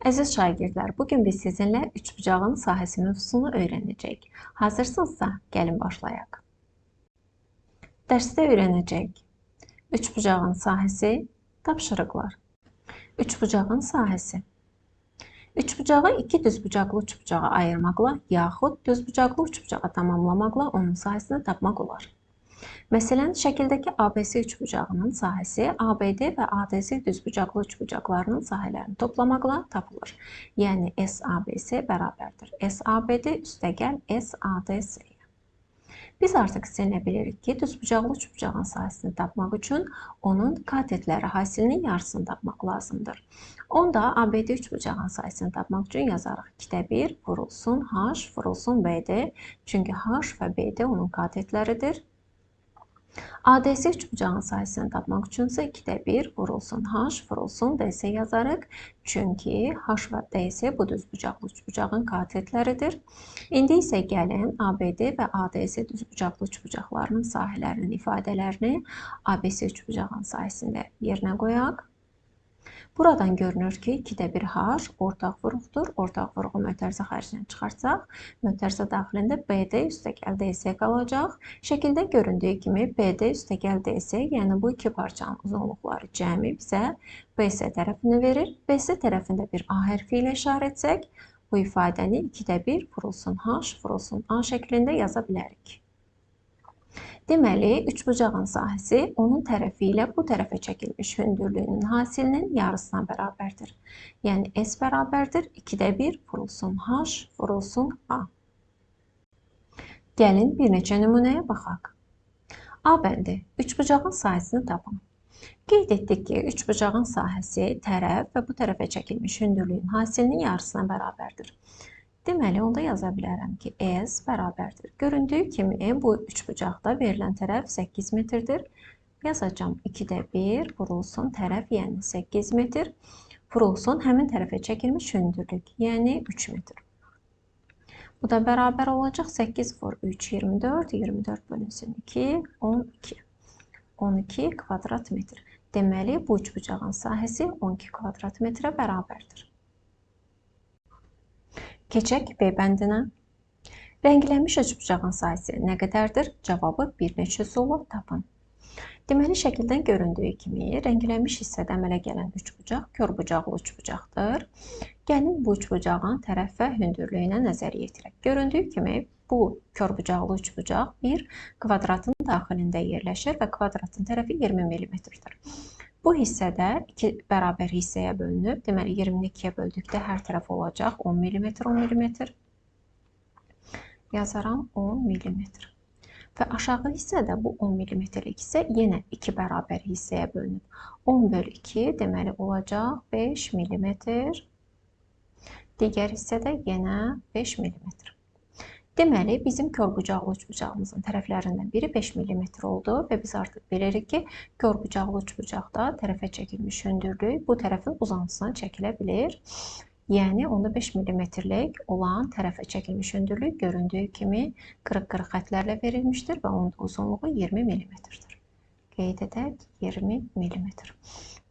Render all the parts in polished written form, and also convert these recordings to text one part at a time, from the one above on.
Əziz şagirdlər, bugün biz sizinlə üçbucağın sahəsi mövzusunu öyrənəcəyik. Hazırsınızsa, gəlin başlayaq. Dərsdə öyrənəcəyik. Üçbucağın sahəsi, tapşırıqlar. Üçbucağın sahəsi. Üçbucağı iki düzbucaqlı üçbucağa ayırmaqla yaxud düzbucaqlı üçbucağa tamamlamaqla onun sahəsini tapmaq olar. Məsələn, şəkildəki ABC üçbucağının sahəsi ABD və ADC düzbucaqlı üçbucaqlarının sahələrini toplamaqla tapılır. Yəni SABC bərabərdir SABD üstəgəl SADC. Biz artıq sizinlə bilirik ki, düzbucaqlı üçbucağın sahəsini tapmaq üçün onun katetləri hasilinin yarısını tapmaq lazımdır. Onda ABD üçbucağın sahəsini tapmaq üçün yazarıq 2də 1 vurulsun H vurulsun BD. Çünki H və BD onun katetləridir. ADC üçbucağın sahəsini tapmaq üçün isə 2də 1 vurulsun H vurulsun DC yazarıq. Çünki H və DC bu düzbucaqlı üçbucağın katetləridir. İndi isə gəlin ABD və ADC düzbucaqlı üçbucaqlarının sahələrinin ifadələrini ABC üçbucağın sahəsində yerinə qoyaq. Buradan görünür ki, 2də 1 H ortaq vuruqdur. Ortaq vuruğu mötərizə xərcinə çıxarsaq, mötərizə daxilində BD üstəgəl DC qalacaq. Şəkildə göründüyü kimi BD üstəgəl DC, yəni bu iki parçanın uzunluqları cəmi bizə BC tərəfini verir. BC tərəfində bir A hərfi ilə işarə etsək, bu ifadəni 2də 1 vurulsun H vurulsun A şəklində yaza bilərik. Deməli, üçbucağın sahəsi onun tərəfi ilə bu tərəfə çəkilmiş hündürlüyünün hasilinin yarısına bərabərdir. Yəni S bərabərdir 2də 1 vurulsun H vurulsun A. Gəlin bir neçə nümunəyə baxaq. A bəndi, üçbucağın sahəsini tapın. Qeyd etdik ki, üçbucağın sahəsi tərəf və bu tərəfə çəkilmiş hündürlüyün hasilinin yarısına bərabərdir. Deməli, onda yaza bilərəm ki, S bərabərdir. Göründüyü kimi bu üçbucaqda verilən tərəf 8 metrdir. Yazacağım 2də 1 vurulsun tərəf, yəni 8 metr. Vurulsun həmin tərəfə çəkilmiş hündürlük, yəni 3 metr. Bu da bərabər olacaq 8 vur 3, 24, 24 bölünsün 2, 12. 12 kvadrat metr. Deməli, bu üçbucağın sahəsi 12 kvadrat metrə bərabərdir. Keçək B bəndinə. Rənglənmiş üçbucağın sahəsi nə qədərdir? Cavabı bir neçə üsulla tapın. Deməli, şəkildən göründüyü kimi, rənglənmiş hissədə əmələ gələn üçbucaq körbucaqlı üçbucaqdır. Gəlin bu üçbucağın tərəf və hündürlüyünə nəzər yetirək. Göründüyü kimi, bu körbucaqlı üçbucaq bir kvadratın daxilində yerləşir və kvadratın tərəfi 20 mm-dir. Bu hissədə iki bərabər hissəyə bölünüb. Deməli, 20-ni 2-yə böldükdə hər tərəf olacaq 10 mm, 10 mm. Yazaram 10 mm. Və aşağı hissədə bu 10 mm-lik hissə yenə 2 bərabər hissəyə bölünüb. 10 bölü 2 deməli olacaq 5 mm. Digər hissədə yenə 5 mm. Deməli, bizim körbucaqlı üçbucağımızın tərəflərindən biri 5 mm oldu və biz artıq bilirik ki, körbucaqlı üçbucaqda tərəfə çəkilmiş hündürlük bu tərəfin uzantısına çəkilə bilir. Yəni, onda 5 mm-lik olan tərəfə çəkilmiş hündürlük göründüyü kimi qırıq-qırıq xətlərlə verilmişdir və onun uzunluğu 20 mm-dir. Qeyd edək 20 mm.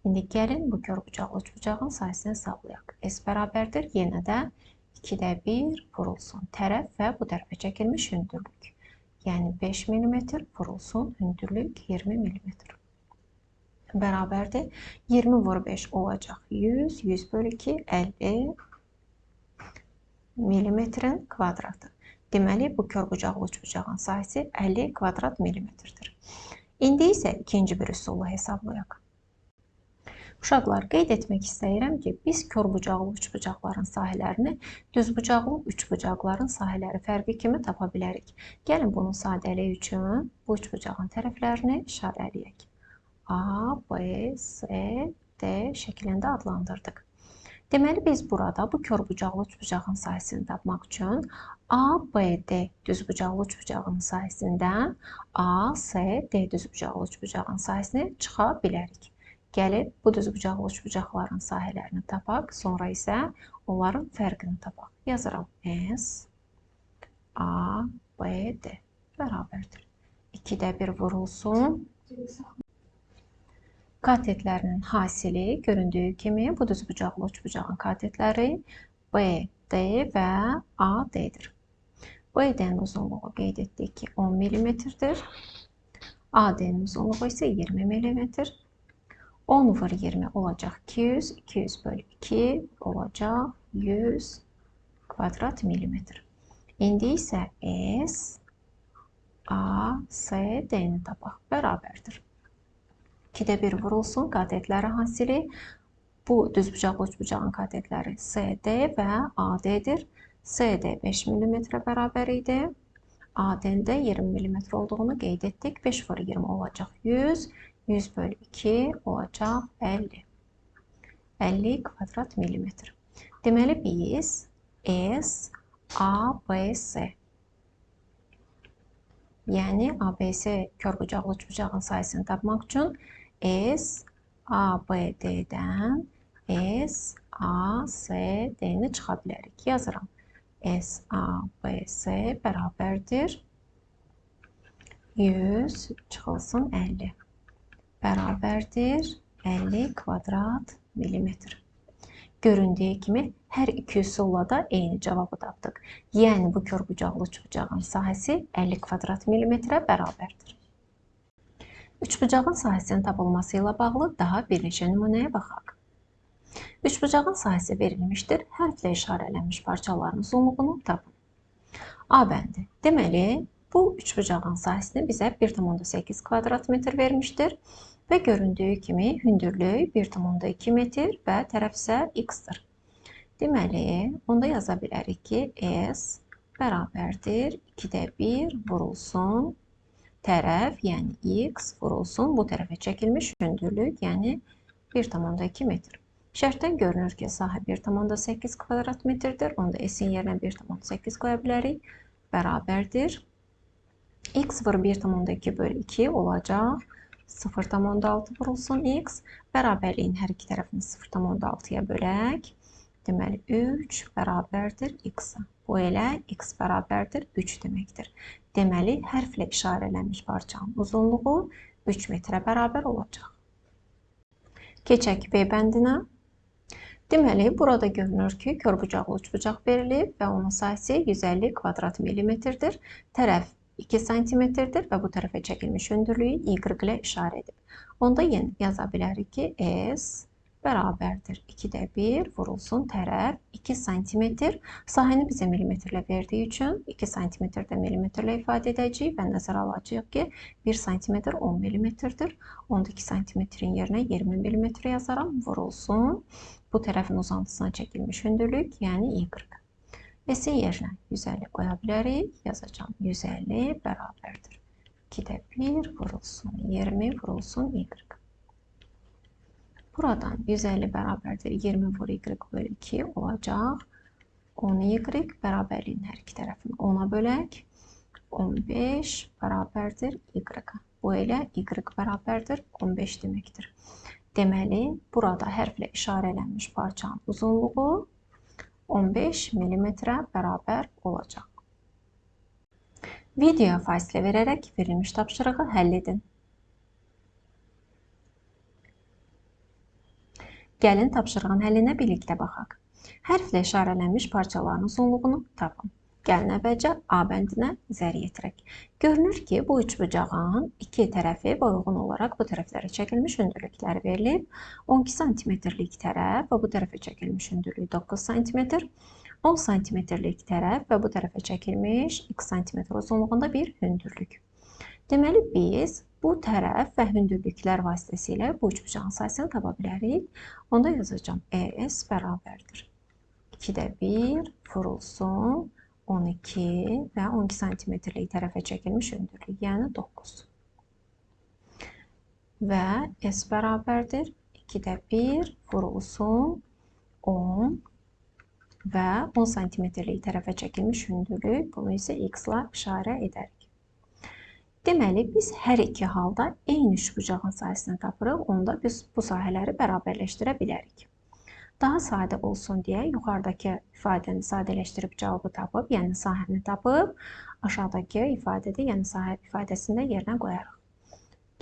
İndi gəlin bu körbucaqlı üçbucağın sahəsini hesablayaq. S bərabərdir yenə də 2də 1 vurulsun tərəf və bu tərəfə çəkilmiş hündürlük. Yəni 5 mm vurulsun hündürlük 20 mm. Bərabərdir. 20 vur 5 olacaq 100, 100 bölü 2, 50 mm-in kvadratı. Deməli, bu körbucaqlı üçbucağın sahəsi 50 kvadrat millimetrdir. İndi isə ikinci bir üsulu hesablayaq. Uşaqlar, qeyd etmək istəyirəm ki, biz körbucaqlı üçbucaqların sahələrini düzbucaqlı üçbucaqların sahələri fərqi kimi tapa bilərik. Gəlin bunun sadəliyi üçün bu üçbucağın tərəflərini işarələyək. A, B, C, D şəklində adlandırdıq. Deməli, biz burada bu körbucaqlı üçbucağın sahəsini tapmaq üçün A, B, D düzbucaqlı üçbucağının sahəsindən A, C, D düzbucaqlı üçbucağın sahəsini çıxa bilərik. Gəlin, bu düzbucaqlı üçbucaqların sahələrini tapaq, sonra isə onların fərqini tapaq. Yazıram S, A, B, D bərabərdir. 2də 1 vurulsun Katetlərinin hasili göründüyü kimi bu düzbucaqlı üçbucağın katetləri BD və AD-dir. BD-nin uzunluğu qeyd etdik ki 10 mm-dir. AD-nin uzunluğu isə 20 mm. 10 vur 20 olacaq 200, 200 bölü 2 olacaq 100 kvadrat millimetr. İndi isə S, A, S, D-ni tapaq, bərabərdir. 2-də 1 vurulsun, katetləri hasili. Bu düzbucaqlı üçbucağın katetləri CD və AD-dir. CD 5 mm bərabər idi. AD-nin də 20 mm olduğunu qeyd etdik. 5 vur 20 olacaq 100. 100 bölü 2 olacaq 50. 50 kvadrat millimetr. Deməli biz S, A, B, S. Yəni ABS körbucaqlı üçbucağın sayısını tapmaq üçün S, A, B, D-dən S, A, S, D-ni çıxa bilərik. Yazıram. S, A, B, S bərabərdir 100 çıxılsın 50. Bərabərdir 50 kvadrat millimetr. Göründüyü kimi hər iki üsulla da eyni cavabı tapdıq. Yəni bu körbucaqlı üçbucağın sahəsi 50 kvadrat millimetrə bərabərdir. Üçbucağın sahəsinin tapılması ilə bağlı daha bir neçə nümunəyə baxaq. Üçbucağın sahəsi verilmişdir. Hərflə işarələnmiş parçaların uzunluğunu tapın. A bəndi. Deməli, bu üçbucağın sahəsini bizə 1,8 kvadrat metr vermişdir. Və göründüyü kimi hündürlük 1,2 metr və tərəf isə x-dir. Deməli, onda yaza bilərik ki, S bərabərdir 2-də 1 vurulsun tərəf, yəni x vurulsun bu tərəfə çəkilmiş hündürlük, yəni 1,2 metr. Şərtdən görünür ki, sahə 1,8 kvadrat metrdir. Onda S-in yerinə 1,8 qoya bilərik. Bərabərdir. X vur 1,2 bölü 2 olacaq. 0,6 vurulsun x. Bərabərliyin hər iki tərəfini 0,6-ya bölək. Deməli, 3 bərabərdir x-a. Bu elə x bərabərdir 3 deməkdir. Deməli, hərflə işarələnmiş parçanın uzunluğu 3 metrə bərabər olacaq. Keçək B bəndinə. Deməli, burada görünür ki, körbucaqlı üçbucaq verilib və onun sahəsi 150 kvadrat millimetrdir. Tərəf 2 santimetrdir və bu tərəfə çəkilmiş hündürlüyü y ilə işarə edib. Onda yenə yaza bilərik ki, S bərabərdir 2-də 1 vurulsun tərəf 2 santimetr. Sahəni bizə millimetrlə verdiyi üçün 2 santimetrdə millimetrlə ifadə edəcəyik və nəzərə alacağıq ki, 1 santimetr 10 millimetrdir. Onda 2 santimetrin yerinə 20 millimetr yazaram, vurulsun. Bu tərəfin uzantısına çəkilmiş hündürlük, yəni y. S-in yerinə 150 qoya bilərik. Yazacağım 150 bərabərdir 2-də 1 vurulsun 20 vurulsun y. Buradan 150 bərabərdir 20 vur y bölü 2 olacaq. 10 y bərabərliyin hər iki tərəfini 10-a bölək. 15 bərabərdir y. Bu elə y bərabərdir 15 deməkdir. Deməli, burada hərflə işarələnmiş parçanın uzunluğu 15 millimetrə bərabər olacaq. Videoya fasilə verərək verilmiş tapşırığı həll edin. Gəlin tapşırığın həllinə birlikdə baxaq. Hərflə işarələnmiş parçaların uzunluğunu tapın. Gəlin əvvəlcə A bəndinə zər yetirək. Görünür ki, bu üçbucağın iki tərəfi uyğun olaraq bu tərəflərə çəkilmiş hündürlükləri verilib. 12 santimetrlik tərəf və bu tərəfə çəkilmiş hündürlük 9 santimetr. 10 santimetrlik tərəf və bu tərəfə çəkilmiş 2 santimetr uzunluğunda bir hündürlük. Deməli, biz bu tərəf və hündürlüklər vasitəsilə bu üçbucağın sayısını tapa bilərik. Onda yazacağım ES bərabərdir 2-də 1 vurulsun 12 və 12 santimetrlik tərəfə çəkilmiş hündürlük, yəni 9. Və S bərabərdir 2-də 1 vurulsun 10 və 10 santimetrlik tərəfə çəkilmiş hündürlük, bunu isə x ilə işarə edərik. Deməli, biz hər iki halda eyni üçbucağın sayısını tapırıq, onda biz bu sahələri bərabərləşdirə bilərik. Daha sadə olsun deyə yuxarıdakı ifadəni sadələşdirib cavabı tapıb, yəni sahəni tapıb, aşağıdakı ifadədə, yəni sahə ifadəsində yerinə qoyarıq.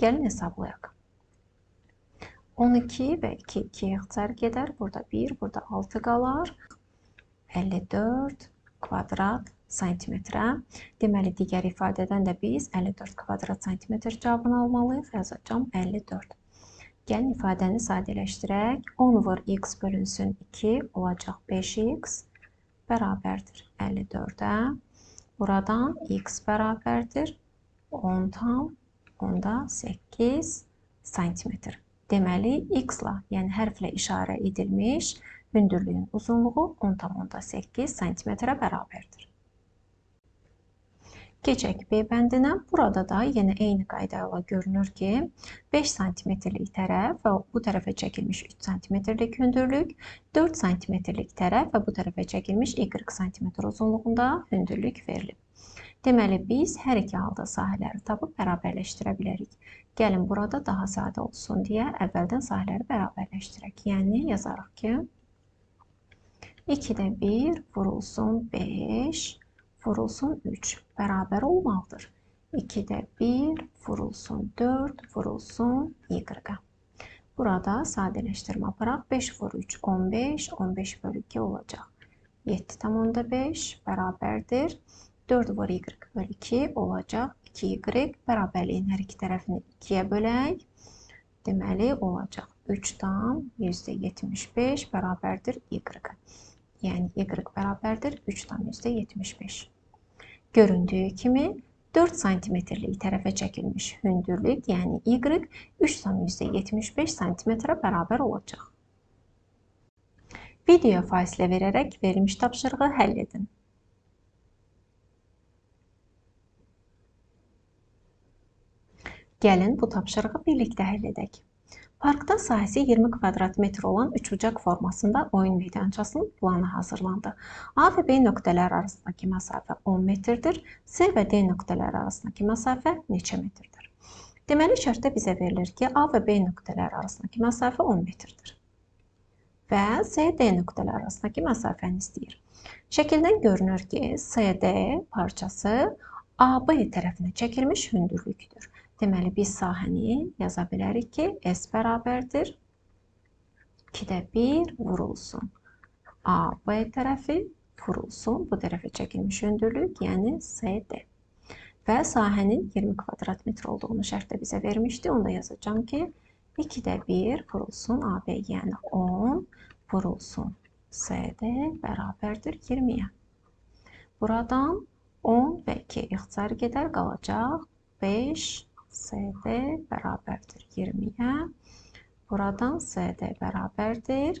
Gəlin hesablayaq. 12 və 2 2-yə ixtisar gedər. Burada 1, burada 6 qalar. 54 kvadrat santimetrə. Deməli, digər ifadədən də biz 54 kvadrat santimetr cavabını almalıyıq. Yazacağım 54. Gəlin ifadəni sadələşdirək. 10 vur x bölünsün 2 olacaq 5x bərabərdir 54-ə. Buradan x bərabərdir 10 tam onda 8 santimetr. Deməli, x-la, yəni hərflə işarə edilmiş hündürlüyün uzunluğu 10 tam onda 8 santimetrə bərabərdir. Keçək B bəndinə. Burada da yenə eyni qayda ilə görünür ki, 5 santimetrlik tərəf və bu tərəfə çəkilmiş 3 santimetrlik hündürlük, 4 santimetrlik tərəf və bu tərəfə çəkilmiş y santimetr uzunluğunda hündürlük verilib. Deməli, biz hər iki halda sahələri tapıb bərabərləşdirə bilərik. Gəlin, burada daha sadə olsun deyə əvvəldən sahələri bərabərləşdirək. Yəni, yazarıq ki, 2-də 1 vurulsun 5 vurulsun 3 bərabər olmalıdır. 2-də 1 vurulsun 4 vurulsun y-ə. Burada sadələşdirmə aparaq. 5 vur 3 15, 15 bölü 2 olacaq. 7 tam onda 5 bərabərdir. 4 vur y bölü 2 olacaq. 2y bərabərliyin hər iki tərəfini 2-yə bölək. Deməli, olacaq 3 tam %75 bərabərdir y-ə. Yəni, y bərabərdir 3 tam %75. Göründüyü kimi 4 santimetrlik tərəfə çəkilmiş hündürlük, yəni y 3 tam %75 santimetrə bərabər olacaq. Videoya fasilə verərək verilmiş tapşırığı həll edin. Gəlin bu tapşırığı birlikdə həll edək. Parkda sahəsi 20 kvadrat metr olan üçbucaq formasında oyun meydançasının planı hazırlandı. A və B nöqtələri arasındakı məsafə 10 metrdir. C və D nöqtələri arasındakı məsafə neçə metrdir? Deməli, şərtdə bizə verilir ki, A və B nöqtələri arasındakı məsafə 10 metrdir. Və C, D nöqtələri arasındakı məsafəni istəyir. Şəkildən görünür ki, CD parçası AB tərəfinə çəkilmiş hündürlükdür. Deməli, biz sahəni yaza bilərik ki, S bərabərdir 2-də 1 vurulsun AB tərəfi vurulsun bu tərəfə çəkilmiş hündürlük, yəni CD. Və sahənin 20 kvadrat metr olduğunu şərtdə bizə vermişdi. Onda yazacağım ki, 2-də 1 vurulsun AB, yəni 10 vurulsun CD bərabərdir 20-yə. Buradan 10 və 2 ixtisar gedər, qalacaq 5 CD bərabərdir 20-yə. Buradan CD bərabərdir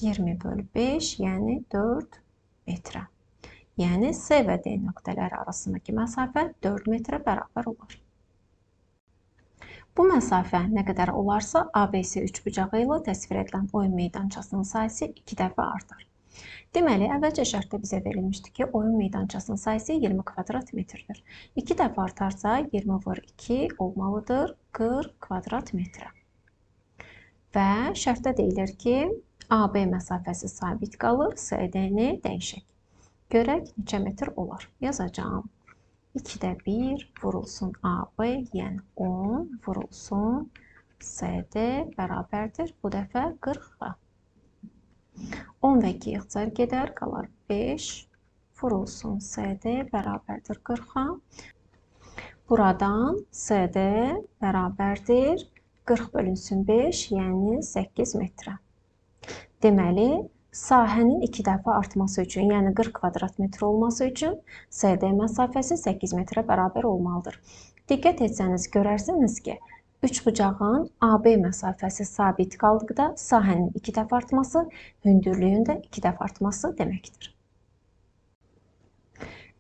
20 bölü 5, yəni 4 metrə. Yəni C və D nöqtələri arasındakı məsafə 4 metrə bərabər olar. Bu məsafə nə qədər olarsa, ABC üçbucağı ilə təsvir edilən oyun meydançasının sayısı 2 dəfə artar. Deməli, əvvəlcə şərtdə bizə verilmişdi ki, oyun meydançasının sayısı 20 kvadrat metrdir. 2 dəfə artarsa 20 vur 2 olmalıdır 40 kvadrat metrə. Və şərtdə deyilir ki, AB məsafəsi sabit qalır, CD-ni dəyişək. Görək neçə metr olar. Yazacağım. 2-də 1 vurulsun AB, yəni 10 vurulsun CD bərabərdir. Bu dəfə 40-a. 10 və 2 ixtisar gedər, qalar 5 vurulsun CD bərabərdir 40-a. Buradan CD bərabərdir 40 bölünsün 5, yəni 8 metrə. Deməli, sahənin 2 dəfə artması üçün, yəni 40 kvadrat metr olması üçün CD məsafəsi 8 metrə bərabər olmalıdır. Diqqət etsəniz, görərsiniz ki, üçbucağın AB məsafəsi sabit qaldıqda sahənin 2 dəfə artması, hündürlüyün də 2 dəfə artması deməkdir.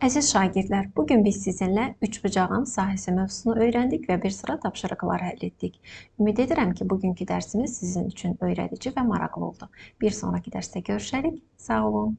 Əziz şagirdlər, bugün biz sizinlə üçbucağın sahəsi mövzusunu öyrəndik və bir sıra tapşırıqlar həll etdik. Ümid edirəm ki, bugünkü dərsimiz sizin üçün öyrədici və maraqlı oldu. Bir sonraki dərsdə görüşərik. Sağ olun.